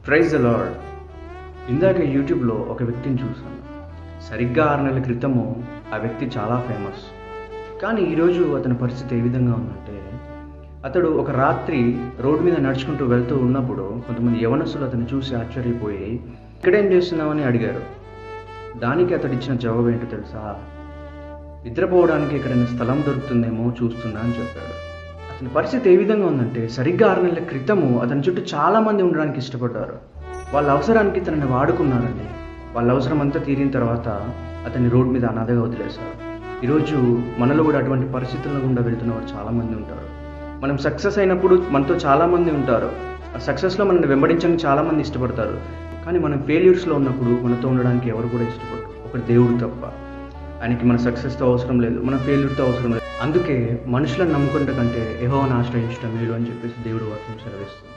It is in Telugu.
Praise the lord. ఇందాక యూట్యూబ్లో ఒక వ్యక్తిని చూశాను. సరిగ్గా 6 నెలల క్రితము ఆ వ్యక్తి చాలా ఫేమస్. కానీ ఈరోజు అతని పరిస్థితి ఏ విధంగా ఉందంటే, అతడు ఒక రాత్రి రోడ్డు మీద నడుచుకుంటూ వెళ్తూ ఉన్నప్పుడు కొంతమంది యవనస్తులు అతన్ని చూసి ఆశ్చర్యపోయి, ఇక్కడేం చేస్తున్నామని అడిగారు. దానికి అతడు ఇచ్చిన జవాబు ఏంటో తెలుసా? నిద్రపోవడానికి ఎక్కడైనా స్థలం దొరుకుతుందేమో చూస్తున్నా అని చెప్పాడు. అతని పరిస్థితి ఏ విధంగా ఉందంటే, సరిగ్గా 6 నెలల క్రితము అతని చుట్టూ చాలామంది ఉండడానికి ఇష్టపడ్డారు. వాళ్ళ అవసరానికి తనని వాడుకున్నారండి. వాళ్ళ అవసరం అంతా తీరిన తర్వాత అతన్ని రోడ్డు మీద అనాథగా వదిలేశారు. ఈరోజు మనలో కూడా అటువంటి పరిస్థితుల గుండా వెళ్తున్న వారు చాలామంది ఉంటారు. మనం సక్సెస్ అయినప్పుడు మనతో చాలామంది ఉంటారు. ఆ సక్సెస్లో మనల్ని వెంబడించడానికి చాలామంది ఇష్టపడతారు. కానీ మనం ఫెయిల్యూర్స్లో ఉన్నప్పుడు మనతో ఉండడానికి ఎవరు కూడా ఇష్టపడరు, ఒకటి దేవుడు తప్ప. ఆయనకి మన సక్సెస్తో అవసరం లేదు, మన ఫెయిల్యూర్తో అవసరం లేదు. అందుకే మనుషులను నమ్ముకుంటే కంటే యెహోవాను ఆశ్రయించడం మేలు అని చెప్పేసి దేవుడు వాక్యం సెలవిస్తుంది.